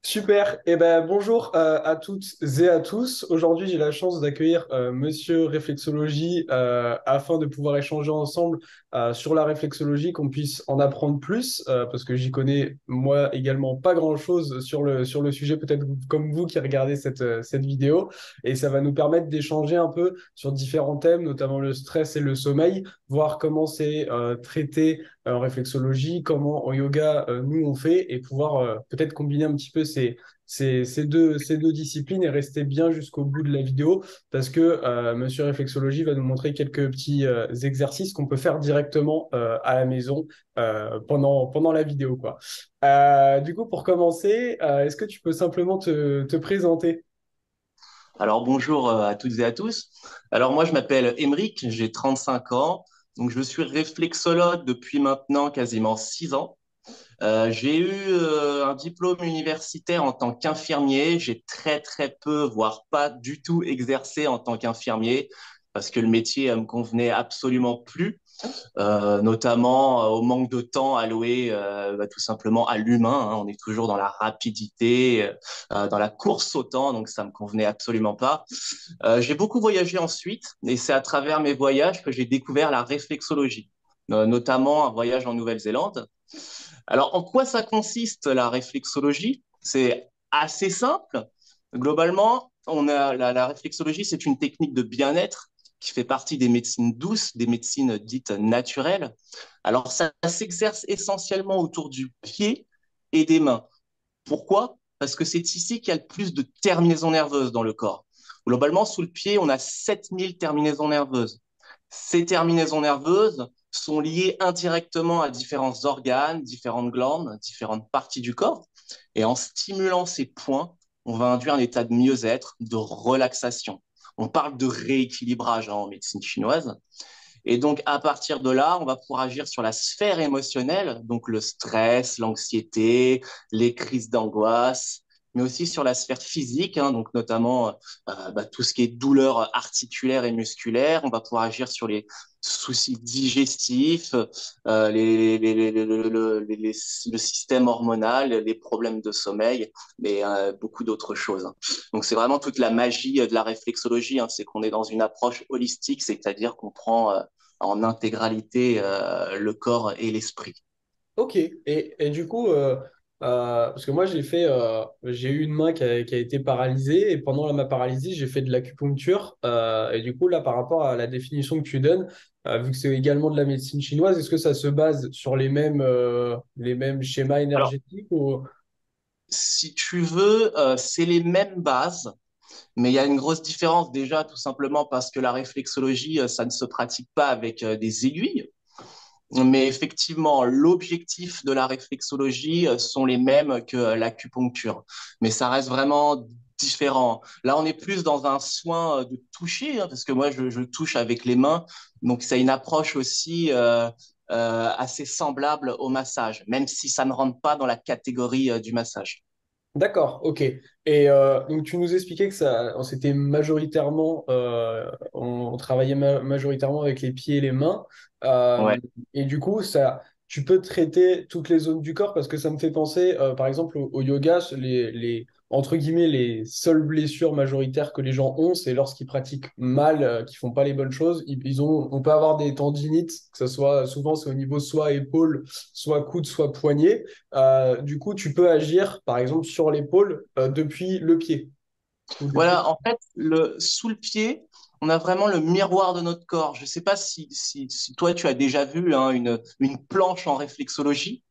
Super. Eh ben, bonjour à toutes et à tous. Aujourd'hui, j'ai la chance d'accueillir Monsieur Réflexologie afin de pouvoir échanger ensemble sur la réflexologie, qu'on puisse en apprendre plus parce que j'y connais moi également pas grand-chose sur le sujet, peut-être comme vous qui regardez cette vidéo. Et ça va nous permettre d'échanger un peu sur différents thèmes, notamment le stress et le sommeil, voir comment c'est traité en réflexologie, comment en yoga nous on fait et pouvoir peut-être combiner un petit peu ces deux disciplines et rester bien jusqu'au bout de la vidéo parce que Monsieur Réflexologie va nous montrer quelques petits exercices qu'on peut faire directement à la maison pendant la vidéo, quoi. Du coup, pour commencer, est-ce que tu peux simplement te présenter? Alors bonjour à toutes et à tous. Alors moi je m'appelle Émeric, j'ai 35 ans, donc je suis réflexologue depuis maintenant quasiment 6 ans. J'ai eu un diplôme universitaire en tant qu'infirmier. J'ai très peu, voire pas du tout exercé en tant qu'infirmier parce que le métier me convenait absolument plus, notamment au manque de temps alloué tout simplement à l'humain, hein. On est toujours dans la rapidité, dans la course au temps, donc ça me convenait absolument pas. J'ai beaucoup voyagé ensuite et c'est à travers mes voyages que j'ai découvert la réflexologie, notamment un voyage en Nouvelle-Zélande. Alors, en quoi ça consiste la réflexologie? C'est assez simple. Globalement, la réflexologie, c'est une technique de bien-être qui fait partie des médecines douces, des médecines dites naturelles. Alors, ça s'exerce essentiellement autour du pied et des mains. Pourquoi? Parce que c'est ici qu'il y a le plus de terminaisons nerveuses dans le corps. Globalement, sous le pied, on a 7000 terminaisons nerveuses. Ces terminaisons nerveuses sont liées indirectement à différents organes, différentes glandes, différentes parties du corps. Et en stimulant ces points, on va induire un état de mieux-être, de relaxation. On parle de rééquilibrage en médecine chinoise. Et donc, à partir de là, on va pouvoir agir sur la sphère émotionnelle, donc le stress, l'anxiété, les crises d'angoisse, mais aussi sur la sphère physique, hein, donc notamment tout ce qui est douleur articulaire et musculaire. On va pouvoir agir sur les soucis digestifs, le système hormonal, les problèmes de sommeil, mais beaucoup d'autres choses, hein. Donc, c'est vraiment toute la magie de la réflexologie, hein, c'est qu'on est dans une approche holistique, c'est-à-dire qu'on prend en intégralité le corps et l'esprit. Ok. Et du coup, parce que moi j'ai eu une main qui a été paralysée et pendant ma paralysie, j'ai fait de l'acupuncture. Et du coup, là, par rapport à la définition que tu donnes, vu que c'est également de la médecine chinoise, est-ce que ça se base sur les mêmes schémas Alors, énergétiques ou... si tu veux, c'est les mêmes bases, mais il y a une grosse différence déjà, tout simplement parce que la réflexologie, ça ne se pratique pas avec des aiguilles. Mais effectivement, l'objectif de la réflexologie sont les mêmes que l'acupuncture. Mais ça reste vraiment différent. Là, on est plus dans un soin de toucher, hein, parce que moi, je touche avec les mains. Donc, c'est une approche aussi assez semblable au massage, même si ça ne rentre pas dans la catégorie du massage. D'accord, ok. Et donc tu nous expliquais que ça, c'était majoritairement, on travaillait majoritairement avec les pieds et les mains. Ouais. Et du coup, ça, tu peux traiter toutes les zones du corps parce que ça me fait penser, par exemple, au yoga, entre guillemets, les seules blessures majoritaires que les gens ont, c'est lorsqu'ils pratiquent mal, qu'ils font pas les bonnes choses. On peut avoir des tendinites, que ce soit souvent c'est au niveau soit épaule, soit coude, soit poignet. Du coup, tu peux agir, par exemple, sur l'épaule depuis le pied. Ou depuis... Voilà, en fait, sous le pied, on a vraiment le miroir de notre corps. Je ne sais pas si toi, tu as déjà vu hein, une planche en réflexologie.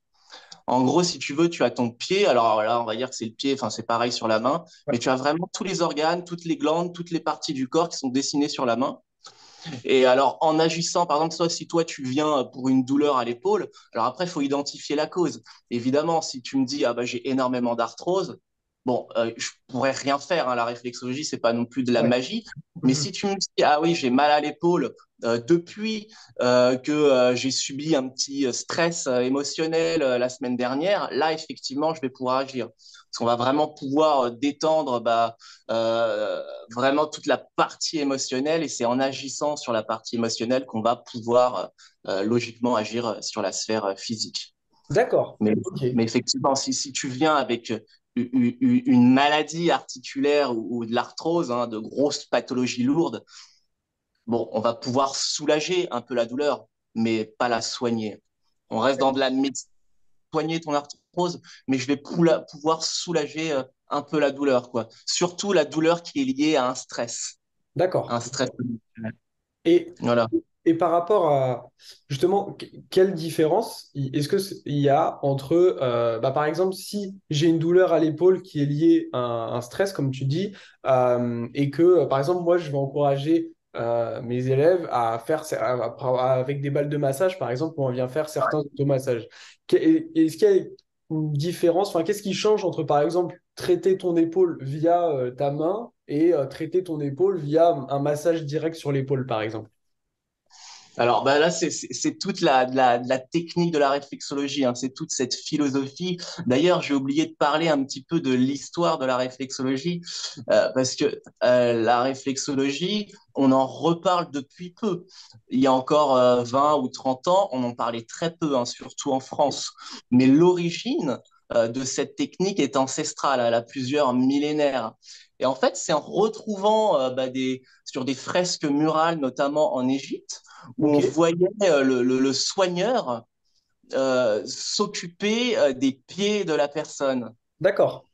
En gros, si tu veux, tu as ton pied. Alors là, on va dire que c'est le pied, enfin, c'est pareil sur la main, Ouais. mais tu as vraiment tous les organes, toutes les glandes, toutes les parties du corps qui sont dessinées sur la main. Et alors, en agissant, par exemple, si toi, tu viens pour une douleur à l'épaule, alors après, il faut identifier la cause. Évidemment, si tu me dis, ah bah, j'ai énormément d'arthrose, bon, je pourrais rien faire, hein, la réflexologie, c'est pas non plus de la Ouais. magie. Mais Mhm. si tu me dis, ah oui, j'ai mal à l'épaule depuis que j'ai subi un petit stress émotionnel la semaine dernière, là, effectivement, je vais pouvoir agir. Parce qu'on va vraiment pouvoir détendre euh, vraiment toute la partie émotionnelle et c'est en agissant sur la partie émotionnelle qu'on va pouvoir logiquement agir sur la sphère physique. D'accord. Mais, Ok. mais effectivement, si tu viens avec une maladie articulaire ou de l'arthrose, hein, de grosses pathologies lourdes, bon, on va pouvoir soulager un peu la douleur, mais pas la soigner. On reste dans de la médecine, soigner ton arthrose, mais je vais pouvoir soulager un peu la douleur, quoi. Surtout la douleur qui est liée à D'accord. un stress émotionnel. Et, Voilà. et par rapport à, justement, quelle différence est-ce il y a entre, bah, par exemple, si j'ai une douleur à l'épaule qui est liée à un stress, comme tu dis, et que, par exemple, moi, je vais encourager mes élèves à faire, avec des balles de massage, par exemple, on vient faire certains automassages. Est-ce qu'il y a une différence, enfin, qu'est-ce qui change entre, par exemple, traiter ton épaule via ta main et traiter ton épaule via un massage direct sur l'épaule, par exemple? Alors bah là, c'est toute la technique de la réflexologie, hein, c'est toute cette philosophie. D'ailleurs, j'ai oublié de parler un petit peu de l'histoire de la réflexologie, parce que la réflexologie, on en reparle depuis peu. Il y a encore 20 ou 30 ans, on en parlait très peu, hein, surtout en France. Mais l'origine de cette technique est ancestrale, elle a plusieurs millénaires. Et en fait, c'est en retrouvant sur des fresques murales, notamment en Égypte, où Ok, on voyait le soigneur s'occuper des pieds de la personne. d'accord,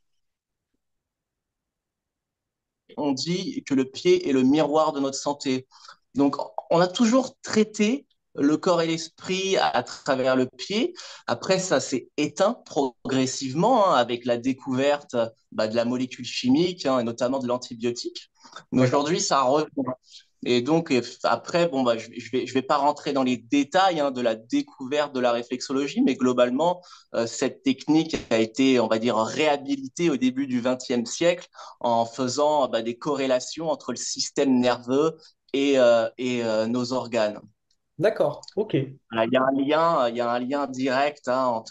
On dit que le pied est le miroir de notre santé. Donc, on a toujours traité le corps et l'esprit à travers le pied. Après, ça s'est éteint progressivement, hein, avec la découverte de la molécule chimique, hein, et notamment de l'antibiotique. Mais d'accord, aujourd'hui, ça revient. Et donc, après, bon, je vais pas rentrer dans les détails, hein, de la découverte de la réflexologie, mais globalement, cette technique a été, on va dire, réhabilitée au début du XXe siècle en faisant des corrélations entre le système nerveux et nos organes. d'accord, ok, Voilà, il y a un lien direct, hein,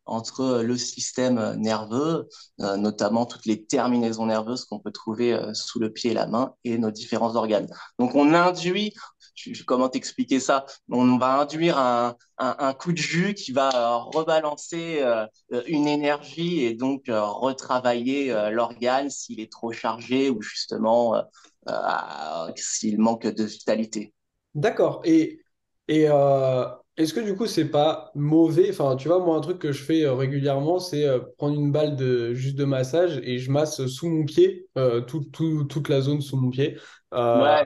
entre le système nerveux, notamment toutes les terminaisons nerveuses qu'on peut trouver sous le pied et la main, et nos différents organes. Donc on induit, comment t'expliquer ça? On va induire un coup de jus qui va rebalancer une énergie et donc retravailler l'organe s'il est trop chargé ou justement s'il manque de vitalité. d'accord. Et est-ce que du coup, c'est pas mauvais? Enfin, tu vois, moi, un truc que je fais régulièrement, c'est prendre une balle juste de massage et je masse sous mon pied, toute la zone sous mon pied. Euh, Ouais.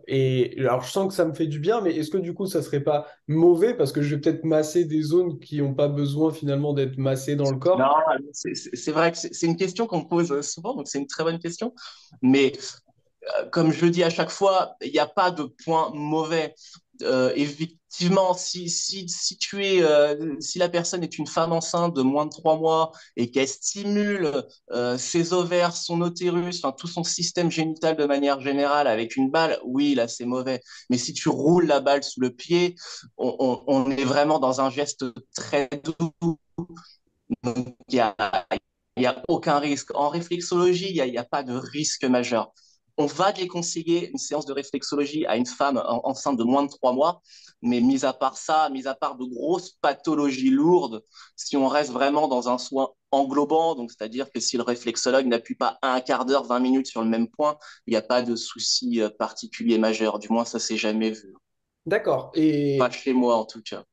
et alors, je sens que ça me fait du bien, mais est-ce que du coup, ça serait pas mauvais parce que je vais peut-être masser des zones qui n'ont pas besoin finalement d'être massées dans le corps? Non, c'est vrai que c'est une question qu'on me pose souvent, donc c'est une très bonne question. Mais comme je le dis à chaque fois, il n'y a pas de point mauvais. Effectivement, si la personne est une femme enceinte de moins de 3 mois et qu'elle stimule ses ovaires, son utérus, enfin tout son système génital de manière générale avec une balle, oui, là c'est mauvais. Mais si tu roules la balle sous le pied, on est vraiment dans un geste très doux. Donc, il y a aucun risque. En réflexologie, il y a pas de risque majeur. On va déconseiller une séance de réflexologie à une femme enceinte de moins de 3 mois, mais mis à part ça, mis à part de grosses pathologies lourdes, si on reste vraiment dans un soin englobant, donc c'est-à-dire que si le réflexologue n'appuie pas un quart d'heure, 20 minutes sur le même point, il n'y a pas de souci particulier majeur. Du moins, ça s'est jamais vu. D'accord. Pas chez moi, en tout cas.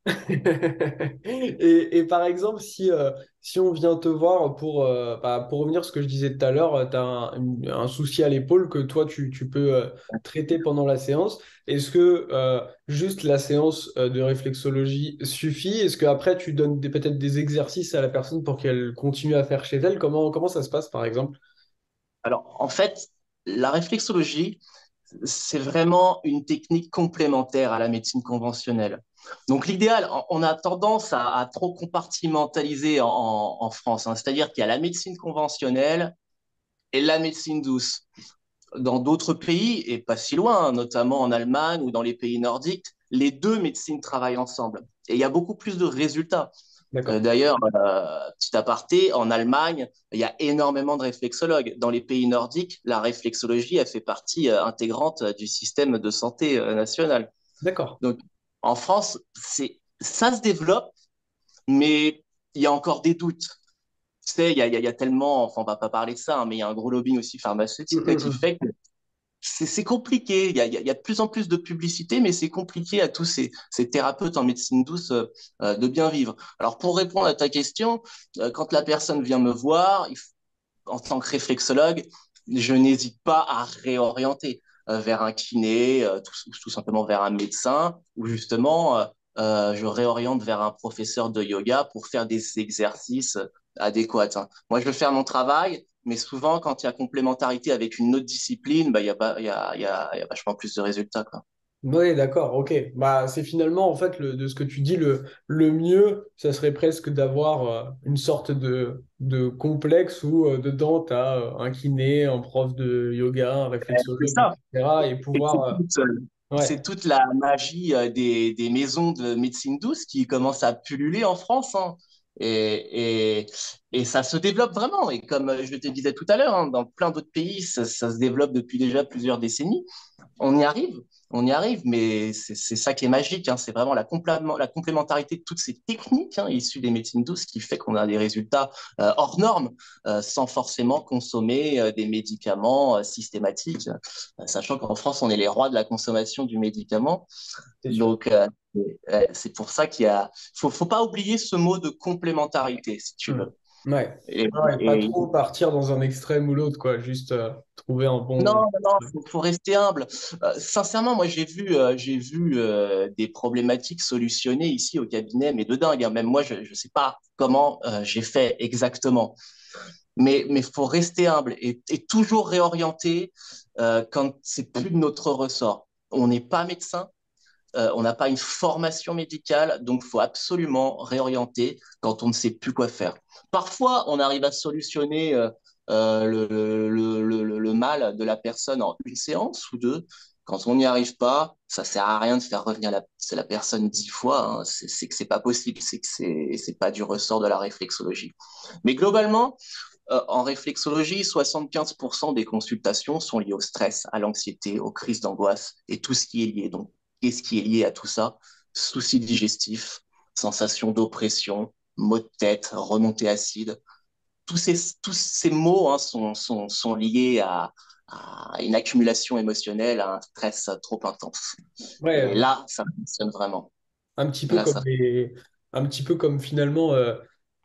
Et par exemple, si on vient te voir pour revenir à ce que je disais tout à l'heure, tu as un souci à l'épaule que toi, tu peux traiter pendant la séance. Est-ce que juste la séance de réflexologie suffit? Est-ce qu'après, tu donnes peut-être des exercices à la personne pour qu'elle continue à faire chez elle? Comment ça se passe, par exemple? Alors, en fait, la réflexologie, c'est vraiment une technique complémentaire à la médecine conventionnelle. Donc l'idéal, on a tendance à trop compartimentaliser en France, hein. C'est-à-dire qu'il y a la médecine conventionnelle et la médecine douce. Dans d'autres pays, et pas si loin, hein, notamment en Allemagne ou dans les pays nordiques, les deux médecines travaillent ensemble. Et il y a beaucoup plus de résultats. D'accord. D'ailleurs, petit aparté, en Allemagne, il y a énormément de réflexologues. Dans les pays nordiques, la réflexologie, elle fait partie intégrante du système de santé national. D'accord. Donc, en France, ça se développe, mais il y a encore des doutes. sais, il y a tellement, enfin, on va pas parler de ça, hein, mais il y a un gros lobbying aussi pharmaceutique qui fait que c'est compliqué. Il y a de plus en plus de publicité, mais c'est compliqué à tous ces thérapeutes en médecine douce de bien vivre. Alors, pour répondre à ta question, quand la personne vient me voir, en tant que réflexologue, je n'hésite pas à réorienter vers un kiné, tout simplement vers un médecin, ou justement, je réoriente vers un professeur de yoga pour faire des exercices adéquats, hein. Moi, je veux faire mon travail, mais souvent, quand il y a complémentarité avec une autre discipline, bah, il y a vachement plus de résultats, quoi. Oui, d'accord, ok. Bah, c'est finalement, en fait, de ce que tu dis, le mieux, ça serait presque d'avoir une sorte de complexe où dedans, tu as un kiné, un prof de yoga, un C'est réflexologue, ça. etc. Et Et pouvoir... c'est ouais. toute la magie des maisons de médecine douce qui commencent à pulluler en France, hein. Et, et, et ça se développe vraiment. Et comme je te disais tout à l'heure, hein, dans plein d'autres pays, ça se développe depuis déjà plusieurs décennies. On y arrive, on y arrive, mais c'est ça qui est magique, hein. C'est vraiment la complémentarité de toutes ces techniques, hein, issues des médecines douces qui fait qu'on a des résultats hors normes, sans forcément consommer des médicaments systématiques, sachant qu'en France, on est les rois de la consommation du médicament. C'est sûr. Donc, c'est pour ça faut pas oublier ce mot de complémentarité, si tu Hmm. veux. Ouais. Et, Ouais, pas et trop partir dans un extrême ou l'autre, quoi. Juste trouver un Non, bon... non, non, faut rester humble. Sincèrement, moi, j'ai vu des problématiques solutionnées ici au cabinet, mais de dingue, hein. Même moi, je ne sais pas comment j'ai fait exactement. Mais faut rester humble et toujours réorienter quand c'est plus de notre ressort. On n'est pas médecin, on n'a pas une formation médicale, donc faut absolument réorienter quand on ne sait plus quoi faire. Parfois, on arrive à solutionner le mal de la personne en une séance ou deux. Quand on n'y arrive pas, ça sert à rien de faire revenir la personne 10 fois, hein. C'est que c'est pas possible, c'est que c'est pas du ressort de la réflexologie. Mais globalement, en réflexologie, 75% des consultations sont liées au stress, à l'anxiété, aux crises d'angoisse et tout ce qui est lié. Donc, qu'est-ce qui est lié à tout ça? Soucis digestifs, sensation d'oppression, maux de tête, remontée acide. Tous ces maux, hein, sont liés à une accumulation émotionnelle, à un stress trop intense. Et Ouais, là, ça fonctionne vraiment. un petit peu Là, comme ça. un petit peu comme finalement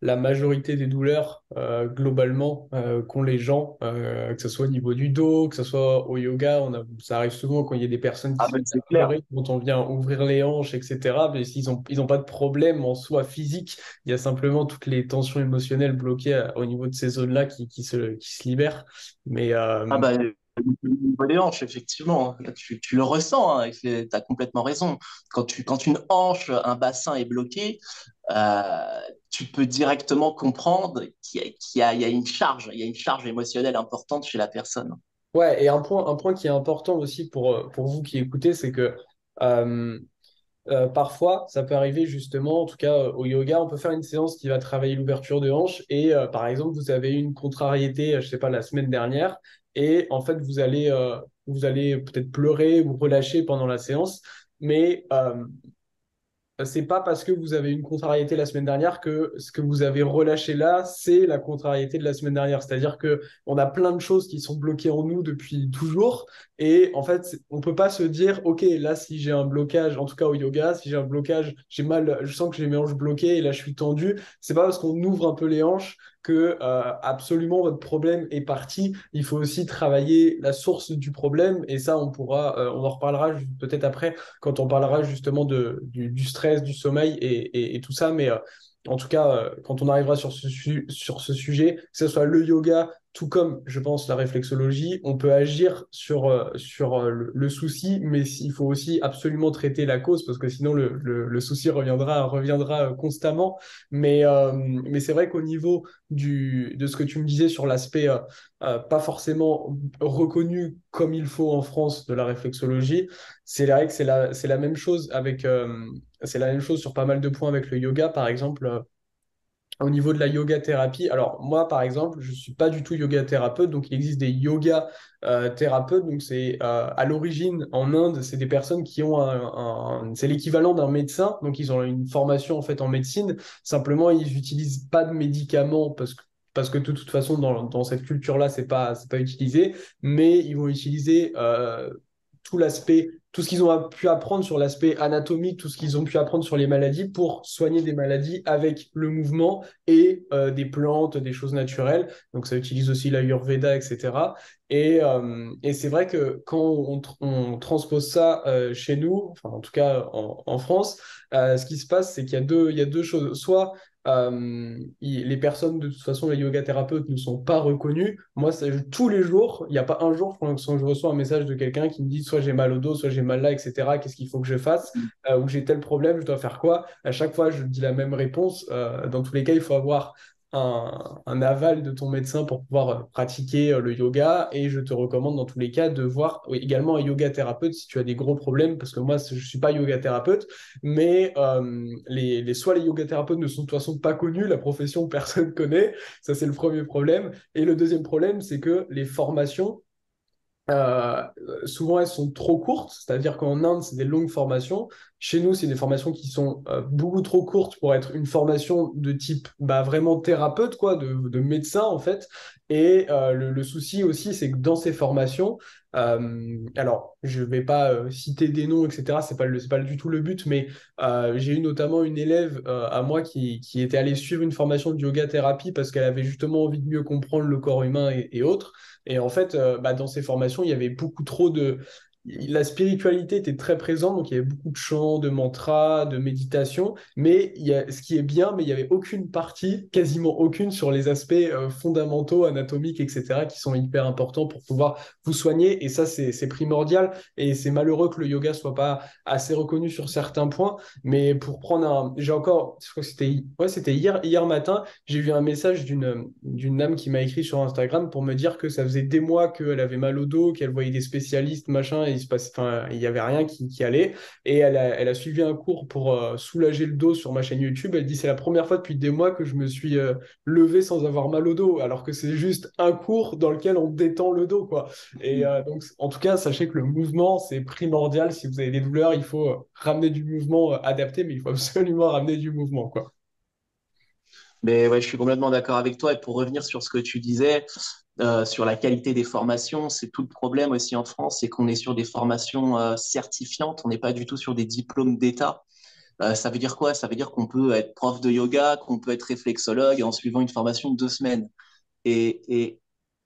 la majorité des douleurs globalement qu'ont les gens, que ce soit au niveau du dos, que ce soit au yoga, ça arrive souvent quand il y a des personnes qui Ah se ben, mettent à c'est clair. pleurer, quand on vient ouvrir les hanches, etc. Mais ils ont pas de problème en soi physique, il y a simplement toutes les tensions émotionnelles bloquées au niveau de ces zones-là qui se libèrent. Mais Ah bah, au niveau des hanches, effectivement, hein. Là, tu le ressens, hein, tu as complètement raison. Quand une hanche, un bassin est bloqué, tu peux directement comprendre il y a une charge, il y a une charge émotionnelle importante chez la personne. ouais, et un point qui est important aussi pour vous qui écoutez, c'est que euh, parfois, ça peut arriver justement, en tout cas au yoga, on peut faire une séance qui va travailler l'ouverture de hanche et par exemple, vous avez eu une contrariété, je sais pas, la semaine dernière et en fait, vous allez peut-être pleurer ou relâcher pendant la séance, mais c'est pas parce que vous avez une contrariété la semaine dernière que ce que vous avez relâché là, c'est la contrariété de la semaine dernière. C'est-à-dire que on a plein de choses qui sont bloquées en nous depuis toujours. Et en fait, on peut pas se dire, OK, là, si j'ai un blocage, en tout cas au yoga, si j'ai un blocage, j'ai mal, je sens que j'ai mes hanches bloquées et là, je suis tendu. C'est pas parce qu'on ouvre un peu les hanches que absolument votre problème est parti. Il faut aussi travailler la source du problème. Et ça, on en reparlera peut-être après quand on parlera justement du stress, du sommeil et tout ça. Mais en tout cas, quand on arrivera sur ce sujet, que ce soit le yoga, tout comme, je pense, la réflexologie, on peut agir sur le souci, mais il faut aussi absolument traiter la cause, parce que sinon le souci reviendra constamment. Mais c'est vrai qu'au niveau de ce que tu me disais sur l'aspect pas forcément reconnu comme il faut en France de la réflexologie, c'est vrai que c'est la même chose c'est la même chose sur pas mal de points avec le yoga, par exemple, au niveau de la yoga thérapie. Alors, moi, par exemple, je suis pas du tout yoga thérapeute, donc il existe des yoga thérapeutes, donc c'est à l'origine, en Inde, c'est des personnes qui ont c'est l'équivalent d'un médecin, donc ils ont une formation en fait en médecine, simplement ils n'utilisent pas de médicaments parce que parce que de toute façon, dans cette culture-là, c'est pas utilisé, mais ils vont utiliser tout l'aspect, tout ce qu'ils ont pu apprendre sur l'aspect anatomique, tout ce qu'ils ont pu apprendre sur les maladies pour soigner des maladies avec le mouvement et des plantes, des choses naturelles. Donc ça utilise aussi l'Ayurveda, etc. Et c'est vrai que quand on transpose ça chez nous, enfin en tout cas en France, ce qui se passe, c'est qu'il y a deux choses. Soit les personnes, de toute façon, les yoga thérapeutes ne sont pas reconnus. Moi, tous les jours, il n'y a pas un jour sans que je reçois un message de quelqu'un qui me dit soit j'ai mal au dos, soit j'ai mal là, etc. Qu'est-ce qu'il faut que je fasse? Ou j'ai tel problème, je dois faire quoi? À chaque fois, je dis la même réponse. Dans tous les cas, il faut avoir un aval de ton médecin pour pouvoir pratiquer le yoga. Et je te recommande dans tous les cas de voir oui, également un yoga thérapeute si tu as des gros problèmes, parce que moi, je ne suis pas yoga thérapeute, mais soit les yoga thérapeutes ne sont de toute façon pas connus, la profession personne connaît, ça c'est le premier problème. Et le deuxième problème, c'est que les formations euh, souvent, elles sont trop courtes, c'est-à-dire qu'en Inde, c'est des longues formations. Chez nous, c'est des formations qui sont beaucoup trop courtes pour être une formation de type bah, vraiment thérapeute, quoi, de médecin, en fait. Et le souci aussi, c'est que dans ces formations, alors, je vais pas citer des noms, etc., c'est pas du tout le but, mais j'ai eu notamment une élève à moi qui était allée suivre une formation de yoga thérapie parce qu'elle avait justement envie de mieux comprendre le corps humain et autres. Et en fait, bah, dans ces formations, il y avait beaucoup trop de... La spiritualité était très présente, donc il y avait beaucoup de chants, de mantras, de méditation, mais ce qui est bien, mais il n'y avait aucune partie, quasiment aucune, sur les aspects fondamentaux, anatomiques, etc., qui sont hyper importants pour pouvoir vous soigner, et ça, c'est primordial, et c'est malheureux que le yoga soit pas assez reconnu sur certains points, mais pour prendre un... J'ai encore, je crois que c'était hier matin, j'ai vu un message d'une dame qui m'a écrit sur Instagram pour me dire que ça faisait des mois qu'elle avait mal au dos, qu'elle voyait des spécialistes, machin, et enfin, il n'y avait rien qui allait. Et elle a suivi un cours pour soulager le dos sur ma chaîne YouTube. Elle dit, c'est la première fois depuis des mois que je me suis levé sans avoir mal au dos, alors que c'est juste un cours dans lequel on détend le dos, quoi. Et donc, en tout cas, sachez que le mouvement, c'est primordial. Si vous avez des douleurs, il faut ramener du mouvement adapté, mais il faut absolument ramener du mouvement, quoi. Mais ouais, je suis complètement d'accord avec toi. Et pour revenir sur ce que tu disais, sur la qualité des formations, c'est tout le problème aussi en France, c'est qu'on est sur des formations certifiantes, on n'est pas du tout sur des diplômes d'État. Ça veut dire quoi? Ça veut dire qu'on peut être prof de yoga, qu'on peut être réflexologue en suivant une formation de 2 semaines. Et, et,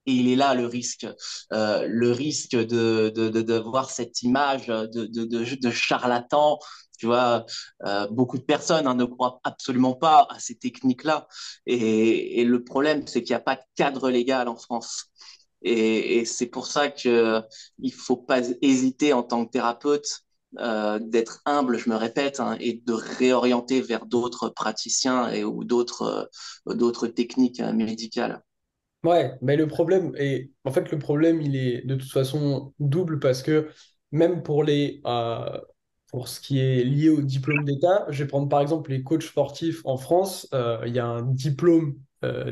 et il est là le risque de voir cette image de charlatan. Tu vois, beaucoup de personnes ne croient absolument pas à ces techniques-là. Et le problème, c'est qu'il n'y a pas de cadre légal en France. Et c'est pour ça qu'il ne faut pas hésiter en tant que thérapeute d'être humble, je me répète, et de réorienter vers d'autres praticiens ou d'autres techniques médicales. Ouais, mais le problème est, en fait, le problème, il est de toute façon double parce que même pour ce qui est lié au diplôme d'État, je vais prendre par exemple les coachs sportifs en France, il y a un diplôme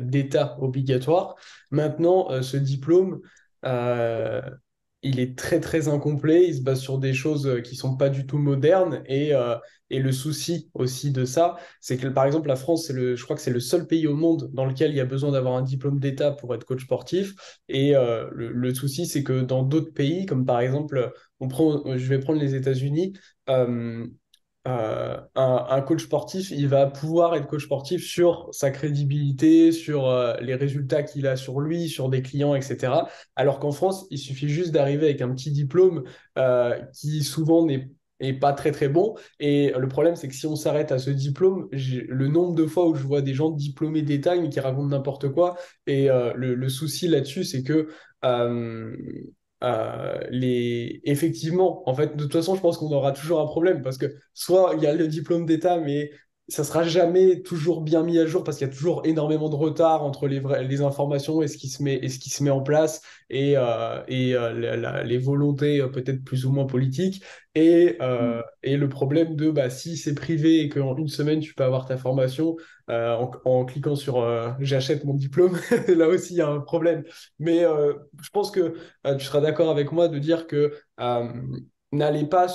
d'État obligatoire. Maintenant, ce diplôme, euh, il est très très incomplet, il se base sur des choses qui sont pas du tout modernes et le souci aussi de ça, c'est que par exemple la France, je crois que c'est le seul pays au monde dans lequel il y a besoin d'avoir un diplôme d'État pour être coach sportif. Et le souci, c'est que dans d'autres pays, comme par exemple, je vais prendre les États-Unis, euh, un coach sportif, il va pouvoir être coach sportif sur sa crédibilité, sur les résultats qu'il a sur lui, sur des clients, etc. Alors qu'en France, il suffit juste d'arriver avec un petit diplôme qui souvent n'est pas très très bon. Et le problème, c'est que si on s'arrête à ce diplôme, le nombre de fois où je vois des gens diplômés d'État mais qui racontent n'importe quoi, et le souci là-dessus, c'est que euh, effectivement, en fait, de toute façon, je pense qu'on aura toujours un problème parce que soit il y a le diplôme d'État, mais ça sera jamais toujours bien mis à jour parce qu'il y a toujours énormément de retard entre les informations et ce qui se met en place et les volontés peut-être plus ou moins politiques. Et le problème de bah, si c'est privé et qu'en une semaine tu peux avoir ta formation en cliquant sur j'achète mon diplôme, là aussi il y a un problème. Mais je pense que tu seras d'accord avec moi de dire que n'allez pas,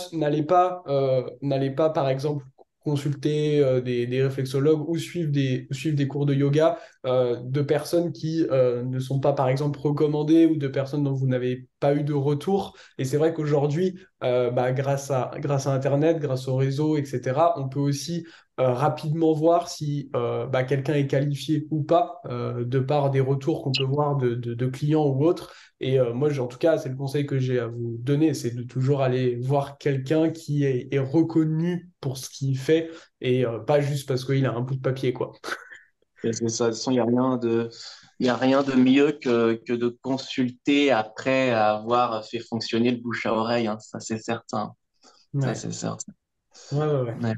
par exemple, consulter des réflexologues ou suivre des cours de yoga de personnes qui ne sont pas, par exemple, recommandées ou de personnes dont vous n'avez pas eu de retour. Et c'est vrai qu'aujourd'hui, grâce à Internet, grâce au réseau, etc., on peut aussi rapidement voir si quelqu'un est qualifié ou pas, de par des retours qu'on peut voir de clients ou autres. Et moi, en tout cas, c'est le conseil que j'ai à vous donner, c'est de toujours aller voir quelqu'un qui est reconnu pour ce qu'il fait et pas juste parce qu'il a un bout de papier, quoi. Et c'est ça. De toute façon, il y a rien de mieux que de consulter après avoir fait fonctionner le bouche à oreille, hein. Ça, c'est certain. Ça, Ouais, c'est certain. ouais, ouais, ouais. Ouais.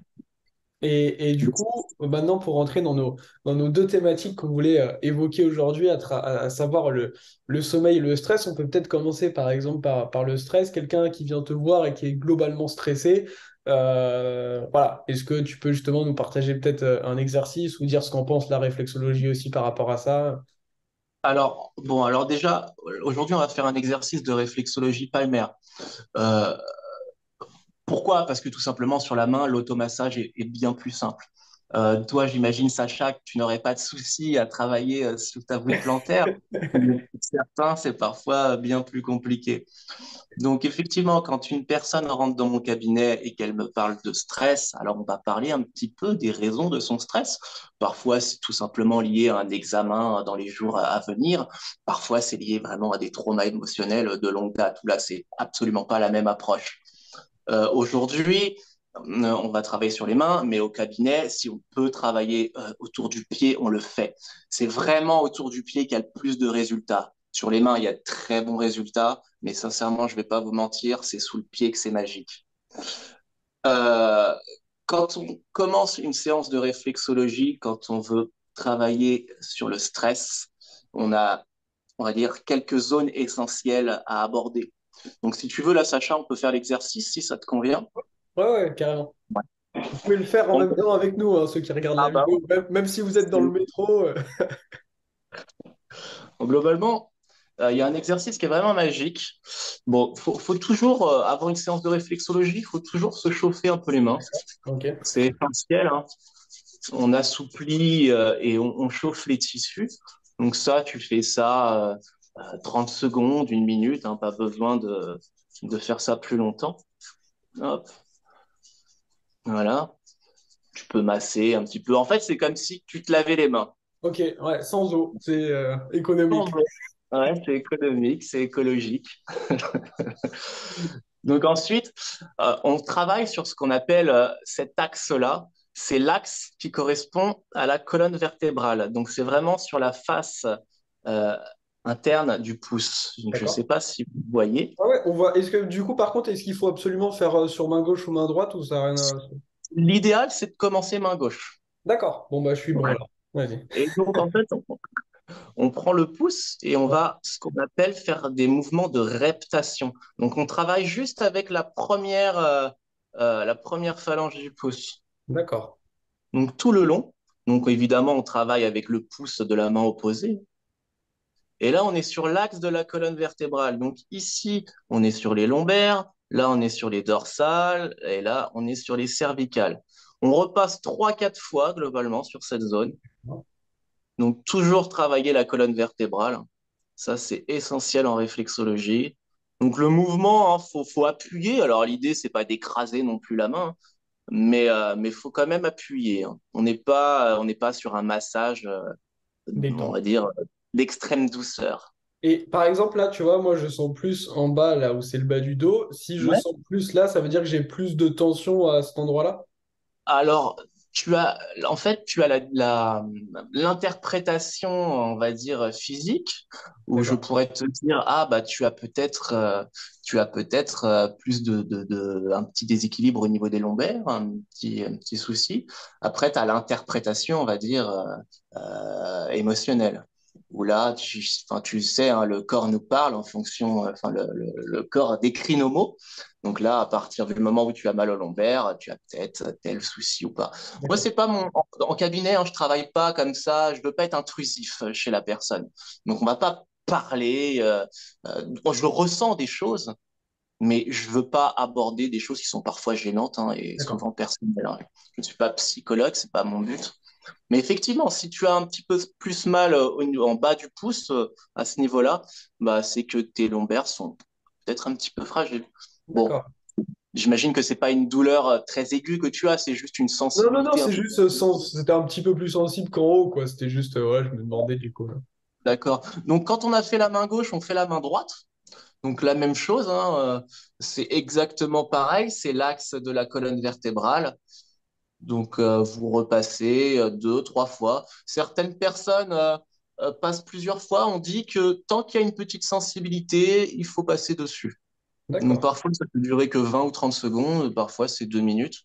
Et du coup, maintenant, pour rentrer dans nos deux thématiques qu'on voulait évoquer aujourd'hui, à savoir le sommeil et le stress, on peut peut-être commencer par exemple par le stress. Quelqu'un qui vient te voir et qui est globalement stressé, voilà. Est-ce que tu peux justement nous partager peut-être un exercice ou dire ce qu'en pense la réflexologie aussi par rapport à ça? Alors, bon, alors déjà, aujourd'hui, on va faire un exercice de réflexologie palmaire. Euh, Pourquoi? Parce que tout simplement, sur la main, l'automassage est bien plus simple. Toi, j'imagine, Sacha, que tu n'aurais pas de souci à travailler sur ta voûte plantaire. Mais pour certains, c'est parfois bien plus compliqué. Donc, effectivement, quand une personne rentre dans mon cabinet et qu'elle me parle de stress, alors on va parler un petit peu des raisons de son stress. Parfois, c'est tout simplement lié à un examen dans les jours à venir. Parfois, c'est lié vraiment à des traumas émotionnels de longue date, où là, c'est absolument pas la même approche. Aujourd'hui, on va travailler sur les mains, mais au cabinet, si on peut travailler autour du pied, on le fait. C'est vraiment autour du pied qu'il y a le plus de résultats. Sur les mains, il y a de très bons résultats, mais sincèrement, je ne vais pas vous mentir, c'est sous le pied que c'est magique. Euh, Quand on commence une séance de réflexologie, quand on veut travailler sur le stress, on a, on va dire, quelques zones essentielles à aborder. Donc, si tu veux, là, Sacha, on peut faire l'exercice si ça te convient. Ouais, ouais, carrément. Vous pouvez le faire en On- même temps avec nous, hein, ceux qui regardent Ah la bah vidéo, même si vous êtes dans le oui. métro. Globalement, il y a un exercice qui est vraiment magique. Bon, faut toujours, avant une séance de réflexologie, il faut toujours se chauffer un peu les mains. Ok, C'est essentiel, hein. On assouplit et on chauffe les tissus. Donc ça, tu fais ça 30 secondes, une minute, hein, pas besoin de faire ça plus longtemps. Hop, voilà. Tu peux masser un petit peu. En fait, c'est comme si tu te lavais les mains. ok, ouais, sans eau, c'est économique. Ouais, c'est économique, c'est écologique. Donc ensuite, on travaille sur ce qu'on appelle cet axe-là. C'est l'axe qui correspond à la colonne vertébrale. Donc c'est vraiment sur la face euh, interne du pouce. Donc, je ne sais D'accord. pas si vous voyez. Ah ouais, on voit. Est-ce que du coup, par contre, est-ce qu'il faut absolument faire sur main gauche ou main droite ou ça a rien à... L'idéal, c'est de commencer main gauche. D'accord. Bon bah je suis bon Ouais. alors. Vas-y. Et donc en fait, on prend le pouce et on va ce qu'on appelle faire des mouvements de reptation. Donc on travaille juste avec la première phalange du pouce. D'accord. Donc tout le long. Donc évidemment, on travaille avec le pouce de la main opposée. Et là, on est sur l'axe de la colonne vertébrale. Donc ici, on est sur les lombaires, là, on est sur les dorsales, et là, on est sur les cervicales. On repasse 3, 4 fois globalement sur cette zone. Donc toujours travailler la colonne vertébrale. Ça, c'est essentiel en réflexologie. Donc le mouvement, hein, faut appuyer. Alors l'idée, c'est pas d'écraser non plus la main, mais faut quand même appuyer, hein. On n'est pas sur un massage, on va Détente. dire, d'extrême douceur. Et par exemple, là, tu vois, moi, je sens plus en bas, là où c'est le bas du dos. Si je Ouais. sens plus là, ça veut dire que j'ai plus de tension à cet endroit-là. Alors, en fait, tu as l'interprétation, on va dire, physique, où je D'accord. pourrais te dire, ah, bah, tu as peut-être plus un petit déséquilibre au niveau des lombaires, un petit souci. Après, tu as l'interprétation, on va dire, émotionnelle, où là, enfin, tu sais, hein, le corps nous parle en fonction, enfin, le corps décrit nos mots. Donc là, à partir du moment où tu as mal au lombaire, tu as peut-être tel souci ou pas. Moi, D'accord. c'est pas en cabinet, hein, je travaille pas comme ça. Je veux pas être intrusif chez la personne. Donc, on va pas parler. Je ressens des choses, mais je veux pas aborder des choses qui sont parfois gênantes hein, et D'accord. souvent personnelles, hein. Je ne suis pas psychologue, c'est pas mon but. Mais effectivement, si tu as un petit peu plus mal en bas du pouce à ce niveau-là, bah, c'est que tes lombaires sont peut-être un petit peu fragiles. Bon, D'accord. j'imagine que c'est pas une douleur très aiguë que tu as, c'est juste une Non, non, non, sensibilité un c'est peu. juste, c'était un petit peu plus sensible qu'en haut, quoi. C'était juste, ouais, je me demandais du coup, là. D'accord. Donc, quand on a fait la main gauche, on fait la main droite. Donc, la même chose, hein, c'est exactement pareil, c'est l'axe de la colonne vertébrale. Donc, vous repassez deux, trois fois. Certaines personnes passent plusieurs fois. On dit que tant qu'il y a une petite sensibilité, il faut passer dessus. Donc, D'accord. parfois, ça peut durer que 20 ou 30 secondes, parfois, c'est 2 minutes.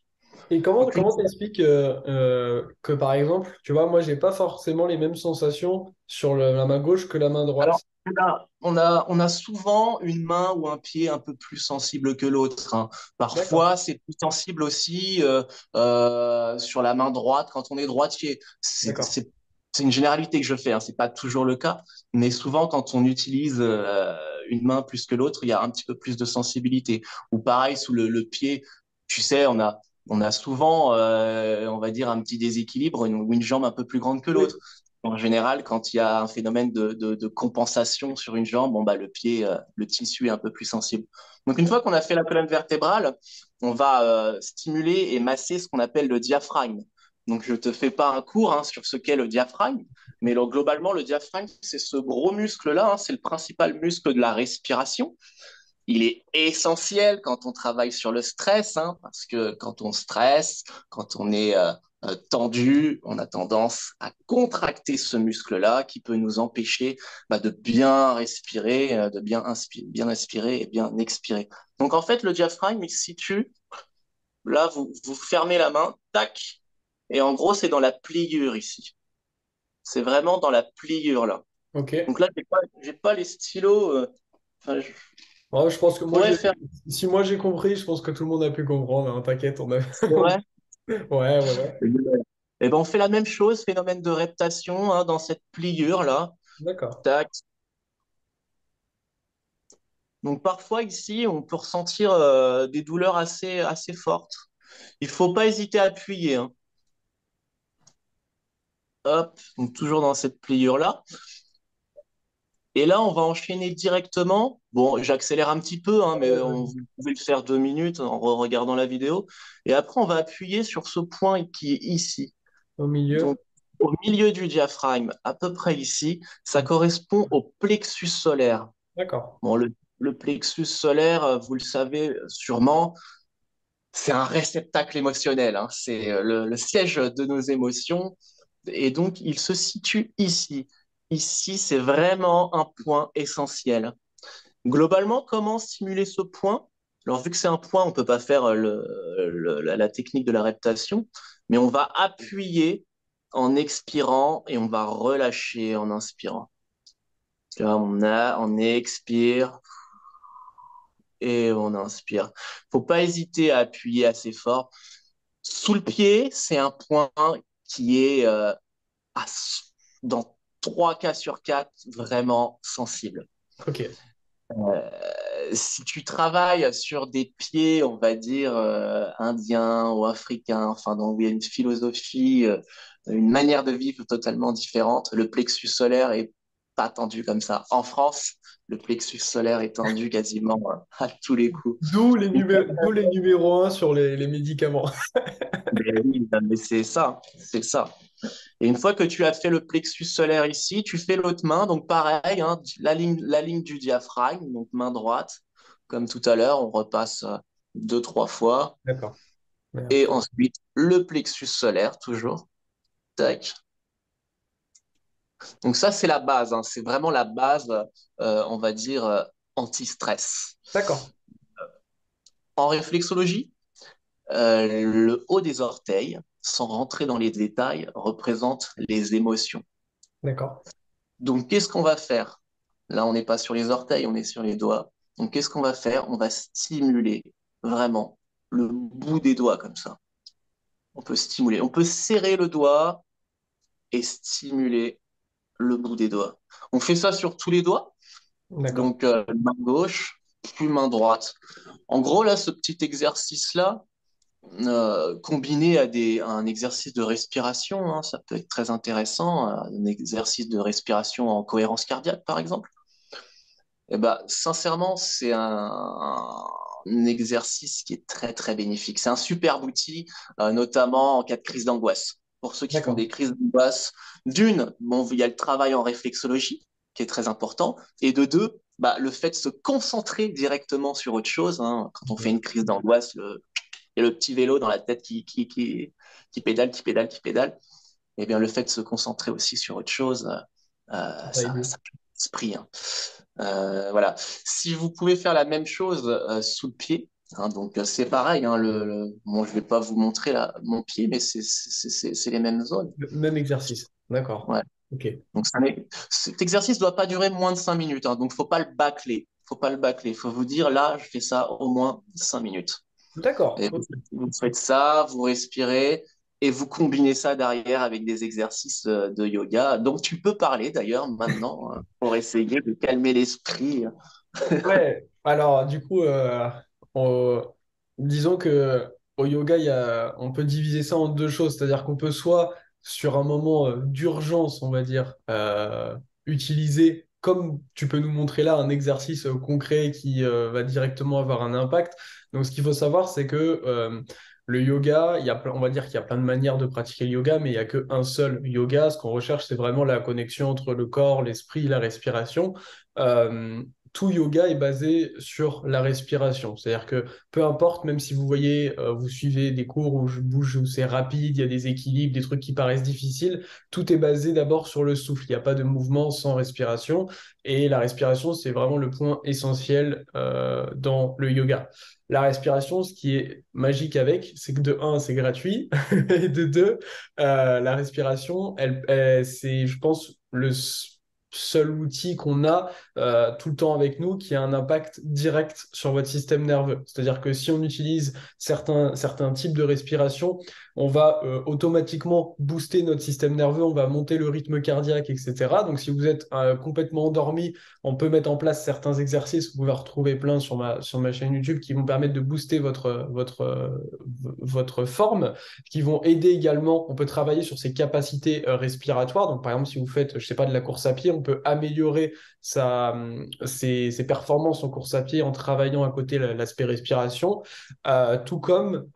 Et comment Donc, une comment t'expliques que par exemple, tu vois, moi j'ai pas forcément les mêmes sensations sur la main gauche que la main droite. Alors, on a souvent une main ou un pied un peu plus sensible que l'autre, hein. D'accord, Parfois, c'est plus sensible aussi sur la main droite quand on est droitier. d'accord. C'est une généralité que je fais, hein. C'est pas toujours le cas, mais souvent quand on utilise une main plus que l'autre, il y a un petit peu plus de sensibilité. Ou pareil, sous le pied, tu sais, on a souvent, on va dire, un petit déséquilibre ou une jambe un peu plus grande que Oui, l'autre. En général, quand il y a un phénomène de compensation sur une jambe, bon, bah, le pied, le tissu est un peu plus sensible. Donc, une fois qu'on a fait la colonne vertébrale, on va stimuler et masser ce qu'on appelle le diaphragme. Donc, je ne te fais pas un cours hein, sur ce qu'est le diaphragme, mais globalement, le diaphragme, c'est ce gros muscle-là, hein, c'est le principal muscle de la respiration. Il est essentiel quand on travaille sur le stress, hein, parce que quand on stresse, quand on est tendu, on a tendance à contracter ce muscle-là qui peut nous empêcher bah, de bien respirer, de bien inspirer et bien expirer. Donc en fait, le diaphragme, il se situe, là, vous fermez la main, tac, et en gros, c'est dans la pliure ici. C'est vraiment dans la pliure là. ok. Donc là, j'ai pas les stylos. Enfin, je Ouais, je pense que moi, pourrais faire. si moi j'ai compris, je pense que tout le monde a pu comprendre, hein. T'inquiète, on a. C'est vrai. Ouais, ouais, ouais. Et ben, on fait la même chose, phénomène de reptation hein, dans cette pliure-là. D'accord. Tac. Donc parfois ici, on peut ressentir des douleurs assez fortes. Il faut pas hésiter à appuyer, hein. Hop, donc toujours dans cette pliure-là. Et là, on va enchaîner directement. Bon, j'accélère un petit peu, hein, mais vous pouvez le faire 2 minutes en regardant la vidéo. Et après, on va appuyer sur ce point qui est ici. Au milieu. Donc, au milieu du diaphragme, à peu près ici, ça correspond au plexus solaire. D'accord. Bon, le plexus solaire, vous le savez sûrement, c'est un réceptacle émotionnel, hein. C'est le siège de nos émotions. Et donc, il se situe ici. Ici, c'est vraiment un point essentiel. Globalement, comment stimuler ce point? Alors, vu que c'est un point, on ne peut pas faire la technique de la reptation, mais on va appuyer en expirant et on va relâcher en inspirant. Là, on expire et on inspire. Faut pas hésiter à appuyer assez fort. Sous le pied, c'est un point qui est à- dans 3 cas sur 4 vraiment sensible. Ok. Si tu travailles sur des pieds, on va dire, indiens ou africains, enfin, donc il y a une philosophie, une manière de vivre totalement différente, le plexus solaire est pas tendu comme ça. En France, le plexus solaire est tendu quasiment à tous les coups. D'où les numéros 1 sur les médicaments. Mais oui, mais c'est ça. Et une fois que tu as fait le plexus solaire ici, tu fais l'autre main, donc pareil, hein, la ligne du diaphragme, donc main droite, comme tout à l'heure, on repasse deux, trois fois. D'accord. Et Merde. ensuite, le plexus solaire, toujours. Tac. Donc ça, c'est la base, hein, c'est vraiment la base, on va dire, anti-stress. D'accord. En réflexologie, le haut des orteils, sans rentrer dans les détails, représente les émotions. D'accord. Donc, qu'est-ce qu'on va faire? Là, on n'est pas sur les orteils, on est sur les doigts. Donc, qu'est-ce qu'on va faire? On va stimuler vraiment le bout des doigts comme ça. On peut stimuler. On peut serrer le doigt et stimuler le bout des doigts. On fait ça sur tous les doigts. D'accord. Donc, main gauche. puis main droite. En gros, là, ce petit exercice-là, combiné à un exercice de respiration, hein, ça peut être très intéressant, un exercice de respiration en cohérence cardiaque, par exemple. Eh ben, sincèrement, c'est un exercice qui est très, très bénéfique. C'est un superbe outil, notamment en cas de crise d'angoisse. Pour ceux qui font D'accord. des crises d'angoisse, d'une, bon, il y a le travail en réflexologie qui est très important, et de deux, bah, le fait de se concentrer directement sur autre chose, hein. Quand on fait une crise d'angoisse, il y a le petit vélo dans la tête qui pédale, qui pédale, qui pédale. Eh bien, le fait de se concentrer aussi sur autre chose, Ça aide. ça l'esprit, hein. Voilà. Si vous pouvez faire la même chose sous le pied, hein, donc c'est pareil, hein, bon, je vais pas vous montrer mon pied, mais c'est les mêmes zones. Le même exercice. D'accord. Ouais. Ok. Donc cet exercice doit pas durer moins de 5 minutes, hein, donc faut pas le bâcler. Faut pas le bâcler. Faut vous dire, là, je fais ça au moins 5 minutes. D'accord. Et Ok. vous faites ça, vous respirez et vous combinez ça derrière avec des exercices de yoga. Donc tu peux parler d'ailleurs maintenant pour essayer de calmer l'esprit. Ouais, alors du coup, on- disons que au yoga, on peut diviser ça en deux choses, c'est-à-dire qu'on peut soit sur un moment d'urgence, on va dire, utiliser, comme tu peux nous montrer là, un exercice concret qui va directement avoir un impact. Donc ce qu'il faut savoir, c'est que le yoga, on va dire qu'il y a plein de manières de pratiquer le yoga, mais il n'y a qu'un seul yoga. Ce qu'on recherche, c'est vraiment la connexion entre le corps, l'esprit, la respiration. Euh, Tout yoga est basé sur la respiration. C'est-à-dire que peu importe, même si vous voyez, vous suivez des cours où je bouge, où c'est rapide, il y a des équilibres, des trucs qui paraissent difficiles, tout est basé d'abord sur le souffle. Il n'y a pas de mouvement sans respiration. Et la respiration, c'est vraiment le point essentiel dans le yoga. La respiration, ce qui est magique avec, c'est que de un, c'est gratuit, et de deux, la respiration, c'est, je pense, seul outil qu'on a tout le temps avec nous qui a un impact direct sur votre système nerveux. C'est-à-dire que si on utilise certains types de respiration, on va automatiquement booster notre système nerveux, on va monter le rythme cardiaque, etc. Donc si vous êtes complètement endormi, on peut mettre en place certains exercices, vous pouvez retrouver plein sur ma chaîne YouTube qui vont permettre de booster votre forme, qui vont aider également, on peut travailler sur ses capacités respiratoires. Donc par exemple, si vous faites, je sais pas, de la course à pied, on peut améliorer ses performances en course à pied en travaillant à côté l'aspect respiration, tout comme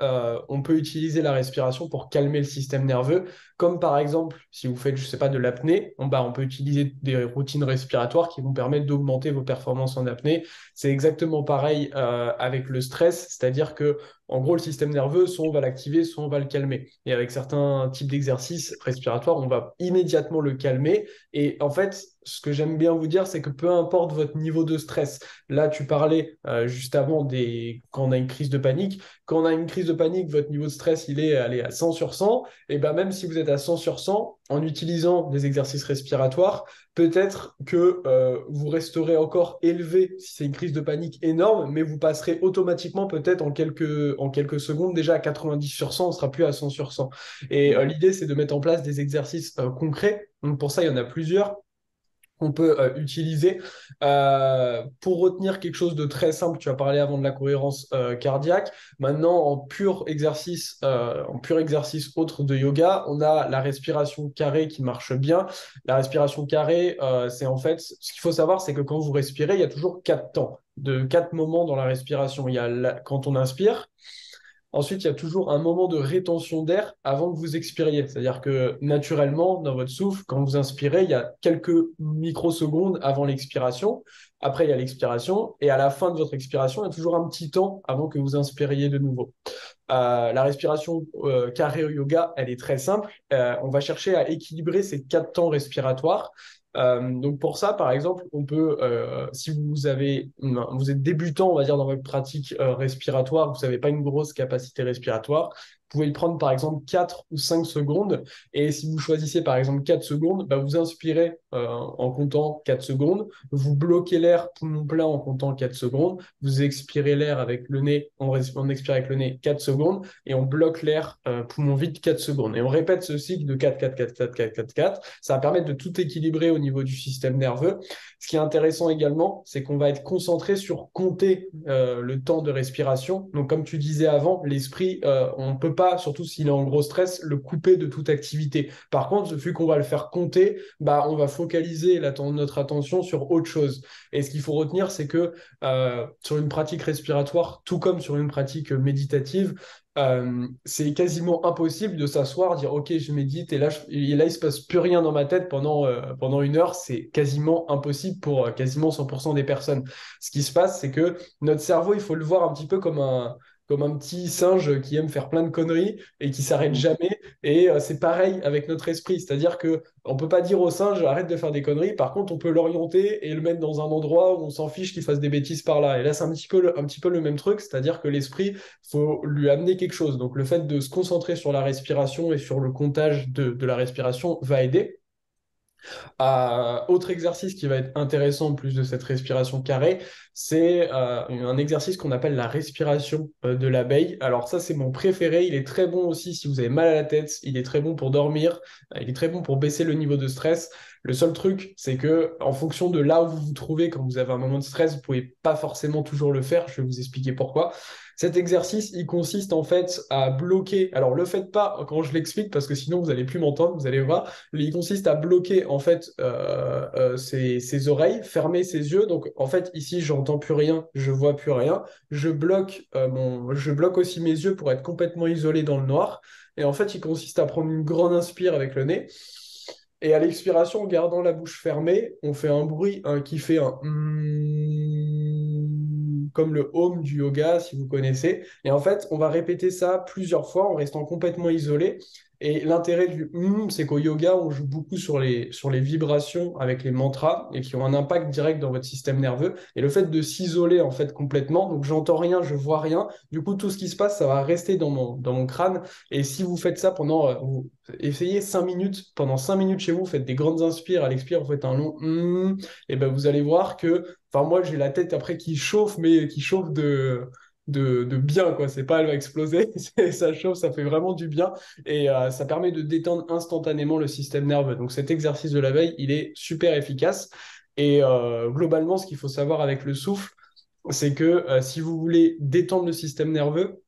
on peut utiliser la respiration pour calmer le système nerveux, comme par exemple si vous faites, je sais pas, de l'apnée, on peut utiliser des routines respiratoires qui vont permettre d'augmenter vos performances en apnée. C'est exactement pareil avec le stress, c'est-à-dire que en gros, le système nerveux, soit on va l'activer, soit on va le calmer. Et avec certains types d'exercices respiratoires, on va immédiatement le calmer. Et en fait, ce que j'aime bien vous dire, c'est que peu importe votre niveau de stress, là, tu parlais juste avant quand on a une crise de panique. Quand on a une crise de panique, votre niveau de stress, il est allé à 100 sur 100. Et ben même si vous êtes à 100 sur 100, en utilisant des exercices respiratoires, peut-être que vous resterez encore élevé si c'est une crise de panique énorme, mais vous passerez automatiquement peut-être en quelques secondes déjà à 90 sur 100, on ne sera plus à 100 sur 100. Et l'idée, c'est de mettre en place des exercices concrets. Donc pour ça, il y en a plusieurs qu'on peut utiliser. Pour retenir quelque chose de très simple, tu as parlé avant de la cohérence cardiaque. Maintenant, en pur exercice autre de yoga, on a la respiration carrée qui marche bien. La respiration carrée, c'est en fait, ce qu'il faut savoir, c'est que quand vous respirez, il y a toujours quatre temps, de quatre moments dans la respiration. Il y a quand on inspire. Ensuite, il y a toujours un moment de rétention d'air avant que vous expiriez. C'est-à-dire que naturellement, dans votre souffle, quand vous inspirez, il y a quelques microsecondes avant l'expiration. Après, il y a l'expiration. Et à la fin de votre expiration, il y a toujours un petit temps avant que vous inspiriez de nouveau. La respiration carré au yoga, elle est très simple. On va chercher à équilibrer ces quatre temps respiratoires. Donc pour ça, par exemple, on peut, si vous êtes débutant, on va dire, dans votre pratique respiratoire, vous n'avez pas une grosse capacité respiratoire, pouvez le prendre par exemple 4 ou 5 secondes. Et si vous choisissez par exemple 4 secondes, bah, vous inspirez en comptant 4 secondes, vous bloquez l'air poumon plein en comptant 4 secondes, vous expirez l'air avec le nez, on expire avec le nez 4 secondes, et on bloque l'air poumon vide 4 secondes. Et on répète ce cycle de 4, 4, 4, 4, 4, 4, 4. Ça va permettre de tout équilibrer au niveau du système nerveux. Ce qui est intéressant également, c'est qu'on va être concentré sur compter le temps de respiration. Donc, comme tu disais avant, l'esprit, on ne peut pas, surtout s'il est en gros stress, le couper de toute activité. Par contre, vu qu'on va le faire compter, bah, on va focaliser notre attention sur autre chose. Et ce qu'il faut retenir, c'est que sur une pratique respiratoire, tout comme sur une pratique méditative, c'est quasiment impossible de s'asseoir, dire OK, je médite, et là il se passe plus rien dans ma tête pendant une heure. C'est quasiment impossible pour quasiment 100% des personnes. Ce qui se passe, c'est que notre cerveau, il faut le voir un petit peu comme un petit singe qui aime faire plein de conneries et qui s'arrête jamais. Et c'est pareil avec notre esprit. C'est-à-dire que on peut pas dire au singe arrête de faire des conneries. Par contre, on peut l'orienter et le mettre dans un endroit où on s'en fiche qu'il fasse des bêtises par là. Et là, c'est un petit peu le même truc. C'est-à-dire que l'esprit, faut lui amener quelque chose. Donc, le fait de se concentrer sur la respiration et sur le comptage de la respiration va aider. Autre exercice qui va être intéressant en plus de cette respiration carrée, c'est un exercice qu'on appelle la respiration de l'abeille. Alors ça, c'est mon préféré. Il est très bon aussi si vous avez mal à la tête. Il est très bon pour dormir. Il est très bon pour baisser le niveau de stress. Le seul truc, c'est que en fonction de là où vous vous trouvez quand vous avez un moment de stress, vous pouvez pas forcément toujours le faire. Je vais vous expliquer pourquoi. Cet exercice, il consiste en fait à bloquer. Alors, le faites pas quand je l'explique parce que sinon vous allez plus m'entendre. Vous allez voir. Il consiste à bloquer en fait ses oreilles, fermer ses yeux. Donc en fait ici j'entends plus rien, je vois plus rien. Je bloque aussi mes yeux pour être complètement isolé dans le noir. Et en fait il consiste à prendre une grande inspire avec le nez. Et à l'expiration, en gardant la bouche fermée, on fait un bruit qui fait un comme le home du yoga, si vous connaissez. Et en fait, on va répéter ça plusieurs fois en restant complètement isolé. Et l'intérêt du c'est qu'au yoga, on joue beaucoup sur les vibrations avec les mantras et qui ont un impact direct dans votre système nerveux. Et le fait de s'isoler en fait complètement, donc j'entends rien, je vois rien. Du coup, tout ce qui se passe, ça va rester dans mon crâne. Et si vous faites ça essayez 5 minutes, pendant 5 minutes chez vous, faites des grandes inspires, à l'expire, vous faites un long et ben vous allez voir que, enfin moi j'ai la tête après qui chauffe, mais qui chauffe de bien, quoi. C'est pas elle va exploser, ça chauffe, ça fait vraiment du bien et ça permet de détendre instantanément le système nerveux. Donc cet exercice de la veille, il est super efficace. Et globalement, ce qu'il faut savoir avec le souffle, c'est que si vous voulez détendre le système nerveux,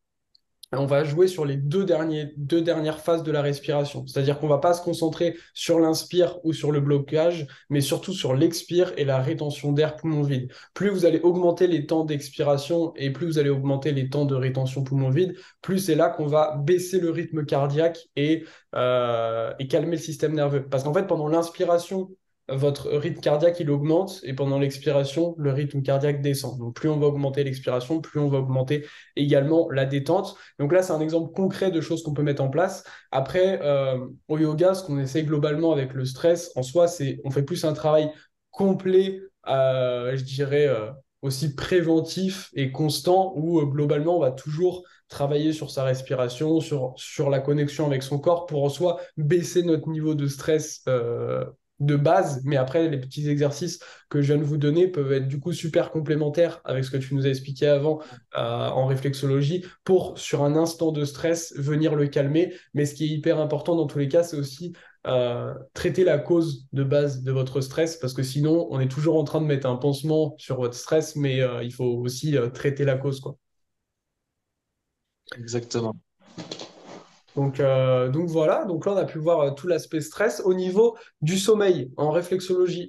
on va jouer sur les deux dernières phases de la respiration. C'est-à-dire qu'on ne va pas se concentrer sur l'inspire ou sur le blocage, mais surtout sur l'expire et la rétention d'air poumon vide. Plus vous allez augmenter les temps d'expiration et plus vous allez augmenter les temps de rétention poumon vide, plus c'est là qu'on va baisser le rythme cardiaque et calmer le système nerveux. Parce qu'en fait, pendant l'inspiration, votre rythme cardiaque il augmente et pendant l'expiration, le rythme cardiaque descend. Donc plus on va augmenter l'expiration, plus on va augmenter également la détente. Donc là, c'est un exemple concret de choses qu'on peut mettre en place. Après, au yoga, ce qu'on essaie globalement avec le stress, en soi, c'est on fait plus un travail complet, je dirais, aussi préventif et constant, où globalement, on va toujours travailler sur sa respiration, sur la connexion avec son corps pour en soi baisser notre niveau de stress de base, mais après, les petits exercices que je viens de vous donner peuvent être du coup super complémentaires avec ce que tu nous as expliqué avant en réflexologie pour, sur un instant de stress, venir le calmer. Mais ce qui est hyper important dans tous les cas, c'est aussi traiter la cause de base de votre stress, parce que sinon, on est toujours en train de mettre un pansement sur votre stress, mais il faut aussi traiter la cause, quoi. Exactement. Donc voilà, donc là on a pu voir tout l'aspect stress. Au niveau du sommeil en réflexologie,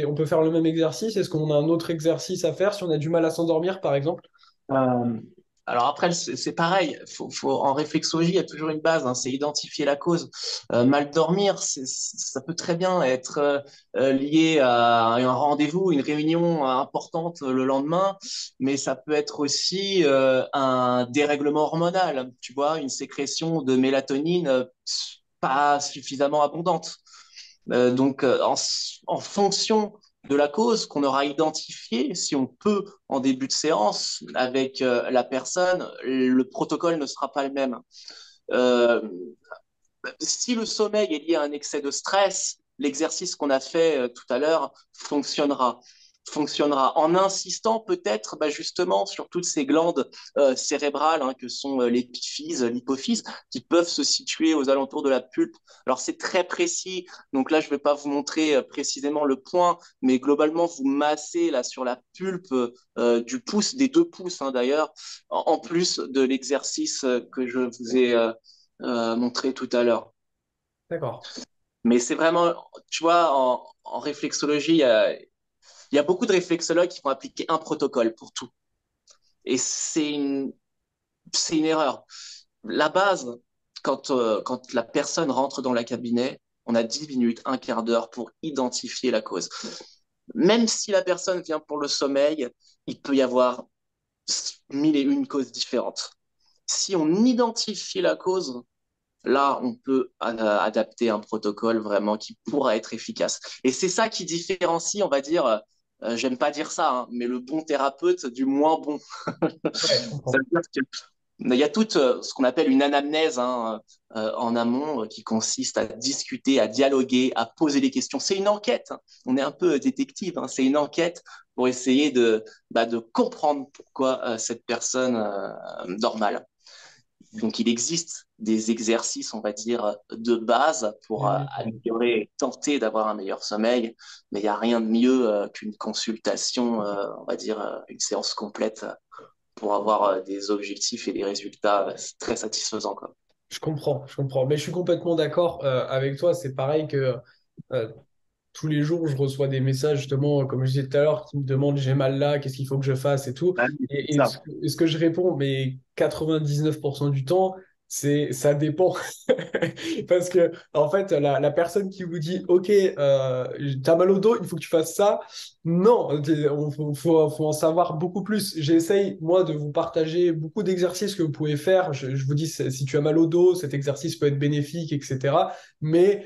on peut faire le même exercice? Est-ce qu'on a un autre exercice à faire si on a du mal à s'endormir par exemple? Euh, alors après, c'est pareil. En réflexologie, il y a toujours une base, hein, c'est identifier la cause. Mal dormir, ça peut très bien être lié à un rendez-vous, une réunion importante le lendemain, mais ça peut être aussi un dérèglement hormonal, tu vois, une sécrétion de mélatonine pas suffisamment abondante. En fonction de la cause qu'on aura identifiée, si on peut, en début de séance, avec la personne, le protocole ne sera pas le même. Euh, Si le sommeil est lié à un excès de stress, l'exercice qu'on a fait tout à l'heure fonctionnera en insistant peut-être justement sur toutes ces glandes cérébrales que sont l'épiphyse, l'hypophyse, qui peuvent se situer aux alentours de la pulpe. Alors c'est très précis, donc là je ne vais pas vous montrer précisément le point, mais globalement vous massez là sur la pulpe du pouce, des deux pouces d'ailleurs, en plus de l'exercice que je vous ai montré tout à l'heure. D'accord. Mais c'est vraiment, tu vois, en réflexologie, il y a beaucoup de réflexologues qui vont appliquer un protocole pour tout. Et c'est une erreur. La base, quand la personne rentre dans la cabinet, on a 10 minutes, un quart d'heure pour identifier la cause. Même si la personne vient pour le sommeil, il peut y avoir mille et une causes différentes. Si on identifie la cause, là, on peut adapter un protocole vraiment qui pourra être efficace. Et c'est ça qui différencie, on va dire, j'aime pas dire ça, mais le bon thérapeute du moins bon. Ouais, je Ça comprends. veut dire qu'il y a tout ce qu'on appelle une anamnèse en amont qui consiste à discuter, à dialoguer, à poser des questions. C'est une enquête. On est un peu détective. C'est une enquête pour essayer de comprendre pourquoi cette personne dort mal. Donc, il existe des exercices, on va dire, de base pour améliorer et tenter d'avoir un meilleur sommeil, mais il n'y a rien de mieux qu'une consultation, on va dire, une séance complète pour avoir des objectifs et des résultats très satisfaisants, quoi. Je comprends, je comprends. Mais je suis complètement d'accord avec toi. C'est pareil que euh, tous les jours, je reçois des messages, justement, comme je disais tout à l'heure, qui me demandent j'ai mal là, qu'est-ce qu'il faut que je fasse et tout. Ouais, c'est Et ça. ce que je réponds, mais 99% du temps, c'est ça dépend. Parce que, en fait, la personne qui vous dit, OK, t'as mal au dos, il faut que tu fasses ça. Non, faut en savoir beaucoup plus. J'essaye, moi, de vous partager beaucoup d'exercices que vous pouvez faire. Je vous dis, si tu as mal au dos, cet exercice peut être bénéfique, etc. Mais,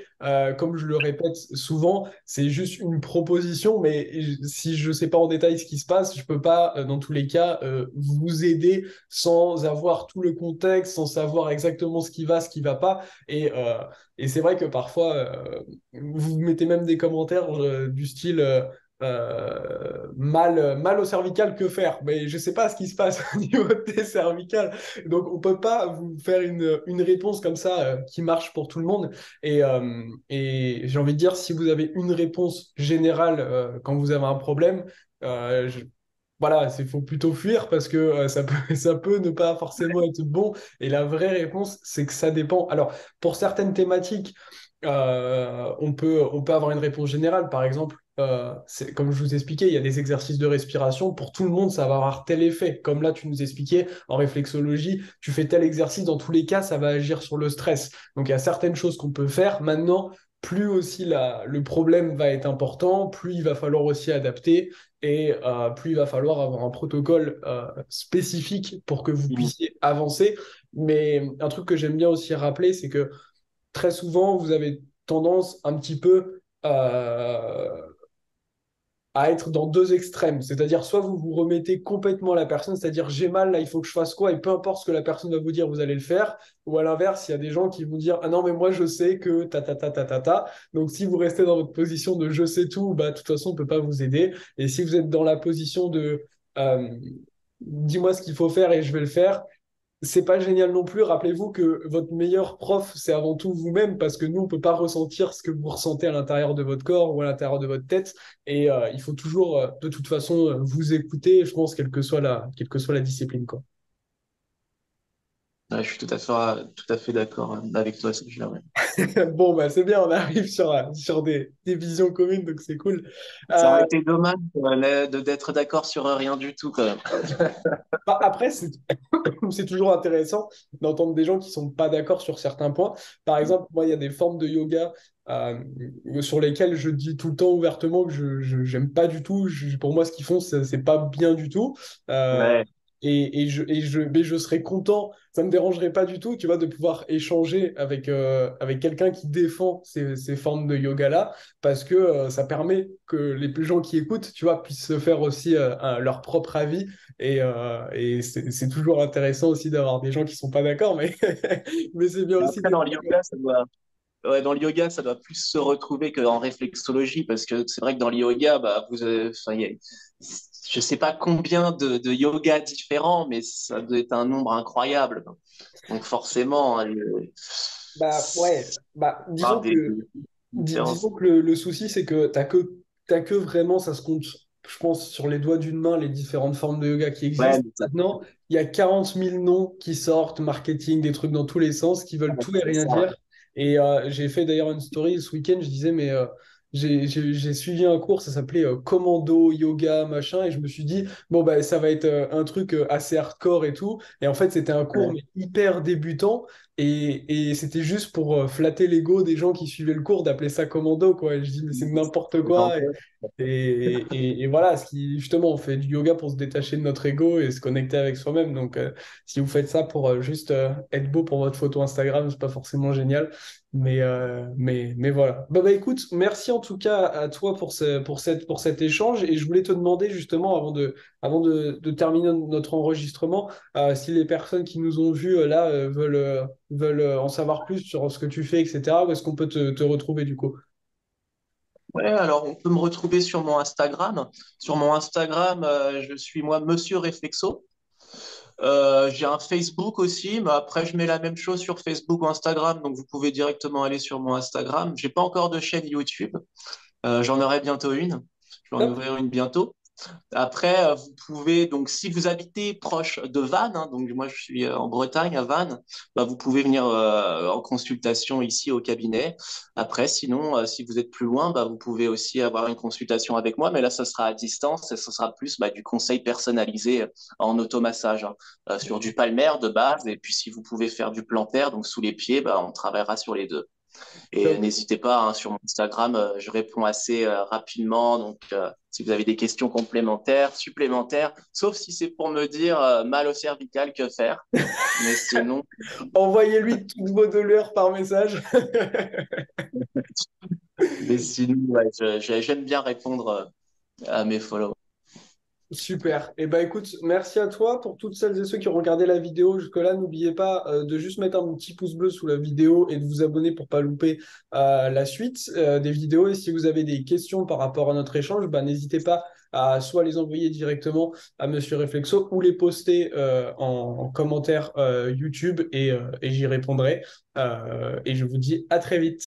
comme je le répète souvent, c'est juste une proposition. Mais si je ne sais pas en détail ce qui se passe, je ne peux pas, dans tous les cas, vous aider sans avoir tout le contexte, sans savoir exactement ce qui va pas. Et c'est vrai que parfois, vous mettez même des commentaires du style mal au cervical, que faire? Mais je sais pas ce qui se passe au niveau des cervicales. Donc, on peut pas vous faire une réponse comme ça qui marche pour tout le monde. Et j'ai envie de dire, si vous avez une réponse générale quand vous avez un problème, euh, je- voilà, il faut plutôt fuir parce que ça peut ne pas forcément être bon. Et la vraie réponse, c'est que ça dépend. Alors, pour certaines thématiques, on peut avoir une réponse générale. Par exemple, comme je vous expliquais, il y a des exercices de respiration. Pour tout le monde, ça va avoir tel effet. Comme là, tu nous expliquais, en réflexologie, tu fais tel exercice, dans tous les cas, ça va agir sur le stress. Donc, il y a certaines choses qu'on peut faire. Maintenant, plus aussi le problème va être important, plus il va falloir aussi adapter. Et plus il va falloir avoir un protocole spécifique pour que vous Mhm. puissiez avancer. Mais un truc que j'aime bien aussi rappeler, c'est que très souvent, vous avez tendance un petit peu à être dans deux extrêmes. C'est-à-dire, soit vous vous remettez complètement à la personne, c'est-à-dire j'ai mal, là, il faut que je fasse quoi, et peu importe ce que la personne va vous dire, vous allez le faire. Ou à l'inverse, il y a des gens qui vont dire, ah non, mais moi, je sais que ta, ta, ta, ta, ta, ta. Donc, si vous restez dans votre position de je sais tout, bah, de toute façon, on ne peut pas vous aider. Et si vous êtes dans la position de euh, dis-moi ce qu'il faut faire et je vais le faire, c'est pas génial non plus. Rappelez-vous que votre meilleur prof, c'est avant tout vous-même, parce que nous, on peut pas ressentir ce que vous ressentez à l'intérieur de votre corps ou à l'intérieur de votre tête. Et il faut toujours, de toute façon, vous écouter, je pense, quelle que soit la discipline, quoi. Ouais, je suis tout à fait d'accord avec toi, Sergio. Ouais. Bon, bah, c'est bien, on arrive sur des visions communes, donc c'est cool. Ça aurait Euh, été dommage d'être d'accord sur rien du tout, quand même. Après, c'est toujours intéressant d'entendre des gens qui sont pas d'accord sur certains points. Par exemple, moi, il y a des formes de yoga euh, sur lesquelles je dis tout le temps ouvertement que j'aime pas du tout. Pour moi, ce qu'ils font, c'est pas bien du tout. Euh, Ouais. Mais je serais content, ça me dérangerait pas du tout, tu vois, de pouvoir échanger avec quelqu'un qui défend ces formes de yoga-là, parce que ça permet que les gens qui écoutent, tu vois, puissent se faire aussi leur propre avis. Et c'est toujours intéressant aussi d'avoir des gens qui sont pas d'accord, mais, mais c'est bien aussi Après, d'être dans le d'accord. yoga, ouais, dans le yoga, ça doit plus se retrouver qu'en réflexologie, parce que c'est vrai que dans le yoga, bah, enfin, je sais pas combien de yogas différents, mais ça doit être un nombre incroyable. Donc forcément, Bah ouais, bah par des disons différences. que le souci, c'est que t'as que vraiment, ça se compte, je pense, sur les doigts d'une main, les différentes formes de yoga qui Ouais, existent. mais ça, Maintenant, il y a 40 000 noms qui sortent, marketing, des trucs dans tous les sens, qui veulent tout et c'est rien ça. dire. Et j'ai fait d'ailleurs une story ce week-end, je disais, mais j'ai suivi un cours, ça s'appelait Commando, Yoga, machin, et je me suis dit, bon, bah, ça va être un truc assez hardcore et tout. Et en fait, c'était un cours, Ouais. mais hyper débutant. Et c'était juste pour flatter l'ego des gens qui suivaient le cours d'appeler ça commando, quoi. Et je dis, mais c'est n'importe C'est un quoi. peu- Et voilà, justement, on fait du yoga pour se détacher de notre ego et se connecter avec soi-même. Donc, si vous faites ça pour juste être beau pour votre photo Instagram, c'est pas forcément génial. Mais voilà. Bah, écoute, merci en tout cas à toi pour cet échange. Et je voulais te demander justement, avant de terminer notre enregistrement, si les personnes qui nous ont vus là veulent en savoir plus sur ce que tu fais, etc., où est-ce qu'on peut te retrouver du coup? Ouais, alors on peut me retrouver sur mon Instagram. Sur mon Instagram, je suis moi Monsieur Réflexo. J'ai un Facebook aussi, mais après je mets la même chose sur Facebook ou Instagram, donc vous pouvez directement aller sur mon Instagram. J'ai pas encore de chaîne YouTube. J'en aurai bientôt une. Je vais en Top. ouvrir une bientôt. Après, vous pouvez, donc, si vous habitez proche de Vannes, hein, donc moi je suis en Bretagne, à Vannes, bah, vous pouvez venir en consultation ici au cabinet. Après, sinon, si vous êtes plus loin, bah, vous pouvez aussi avoir une consultation avec moi, mais là, ça sera à distance et ce sera plus bah, du conseil personnalisé en automassage, hein, sur du palmaire de base. Et puis, si vous pouvez faire du plantaire, donc sous les pieds, bah, on travaillera sur les deux. Et Top. n'hésitez pas, hein, sur mon Instagram, je réponds assez rapidement. Donc, si vous avez des questions complémentaires, supplémentaires, sauf si c'est pour me dire mal au cervical, que faire. Mais sinon, Envoyez-lui toutes vos douleurs par message. ouais, j'aime bien répondre à mes followers. Super. Et bah écoute, merci à toi pour toutes celles et ceux qui ont regardé la vidéo jusque-là. N'oubliez pas de juste mettre un petit pouce bleu sous la vidéo et de vous abonner pour pas louper la suite des vidéos. Et si vous avez des questions par rapport à notre échange, bah, n'hésitez pas à soit les envoyer directement à Monsieur Réflexo ou les poster en commentaire YouTube et j'y répondrai. Et je vous dis à très vite.